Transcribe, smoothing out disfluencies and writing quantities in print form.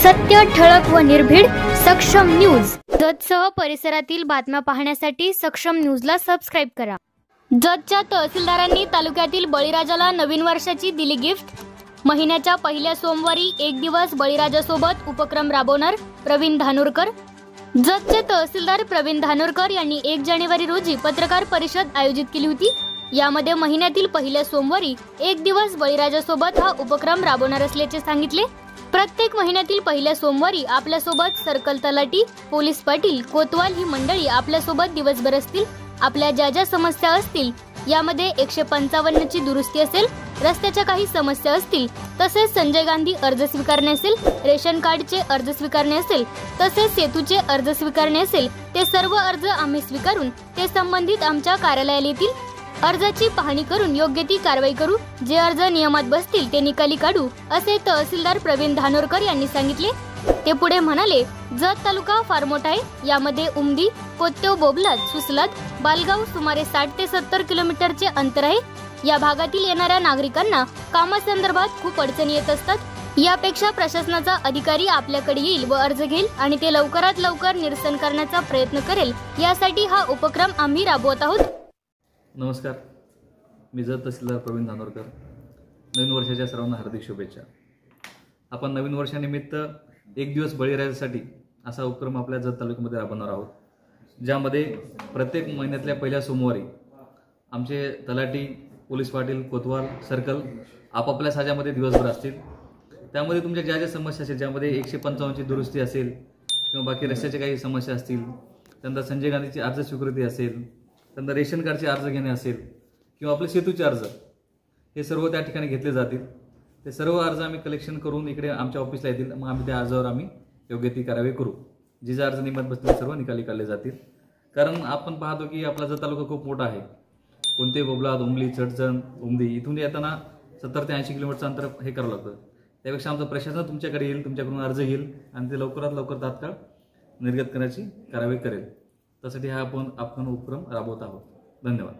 सत्य, ठळक व निर्भीड सक्षम न्यूज। जतसह परिसरातील बातम्या पाहण्यासाठी सक्षम न्यूजला सबस्क्राइब करा। जतच्या तहसीलदारांनी तालुक्यातील बळीराजाला नवीन वर्षाची दिली गिफ्ट। महिन्याच्या पहिल्या सोमवारी एक दिवस बळीराजासोबत उपक्रम राबवणार प्रवीण धानोरकर। जतचे तहसीलदार प्रवीण धानोरकर यांनी 1 जानेवारी रोजी पत्रकार परिषद आयोजित केली होती। यामध्ये महिन्यातील पहिल्या सोमवारी एक दिवस बळीराजासोबत हा उपक्रम राबवणार असल्याचे सांगितले। प्रत्येक महिन्यातील पहिल्या सोमवारी आपल्यासोबत सर्कल तलाठी, पोलीस पाटील, कोतवाल ही मंडळी आपल्यासोबत दिवसभर असतील। आपल्या ज्या समस्या असतील, यामध्ये 155 ची दुरुस्ती असेल, रस्त्याच्या काही समस्या असतील, तसेच संजय गांधी अर्ज स्वीकारणे असेल, रेशन कार्डचे अर्ज स्वीकारणे असेल, तसेच सेतूचे अर्ज स्वीकारणे असेल, ते सर्व अर्ज आम्ही स्वीकारून ते संबंधित आमच्या कार्यालयाला येतील। अर्जाची पाहणी करून योग्य ती कारवाई करू। जे अर्ज नियमात बसतील ते निकाली काढू, असे तहसीलदार प्रवीण धानोरकर यांनी सांगितले। ते पुढे म्हणाले, जत तालुका फार मोठा आहे। यामध्ये उमदी, कोत्तेव, बोबलाद, सुसलाद, बालगाव सुमारे 60 ते 70 किलोमीटरचे अंतर आहे। या भागातील येणाऱ्या नागरिकांना कामासंदर्भात खूप अडचणी येत असतात। यापेक्षा प्रशासनाचा अधिकारी आपल्याकडे येईल व अर्ज घेईल आणि ते लवकरात लवकर निरसन करण्याचा प्रयत्न करेल। यासाठी हा उपक्रम आम्ही राबवत आहोत। नमस्कार, मी जत तहसीलदार प्रवीण धानोरकर। नवीन वर्षाच्या सर्वांना हार्दिक शुभेच्छा। आपण नवीन वर्षानिमित्त एक दिवस बळीराजासाठी असा उपक्रम आपल्या जत तालुक्यामध्ये राबवणार आहोत, ज्यामध्ये प्रत्येक महिन्यातल्या पहिल्या सोमवारी आमचे तलाठी, पोलीस पाटील, कोतवाल, सर्कल आपापल्या साजामध्ये दिवसभर असतील। त्यामध्ये तुमच्या ज्या समस्या असतील, ज्यामध्ये 155 ची दुरुस्ती असेल किंवा बाकी रस्त्याच्या काही समस्या असतील, त्यानंतर संजय गांधीची अर्ज स्वीकृती असेल, त्यानंतर रेशन कार्डचे अर्ज घेणे असेल किंवा आपले सेतूचे अर्ज, हे सर्व त्या ठिकाणी घेतले जातील। ते सर्व अर्ज आम्ही कलेक्शन करून इकडे आमच्या ऑफिसला येतील। मग आम्ही त्या अर्जावर योग्य ती कारवाई करू। जे अर्ज नियमात बसतील सर्व निकाली काढले जातील। कारण आपण पाहतो की आपला जत तालुका खूप मोठा आहे। कोणते, बोबलाद, उमली, चडचण, उमदी इथून येताना 70 ते 80 किलोमीटरचं अंतर हे करावं लागतं। त्यापेक्षा आमचं प्रशासन तुमच्याकडे येईल, तुमच्याकडून अर्ज घेईल आणि ते लवकरात लवकर तात्काळ निर्गत करण्याची कारवाई करेल। त्यासाठी हा आपण उपक्रम राबवत आहोत। धन्यवाद।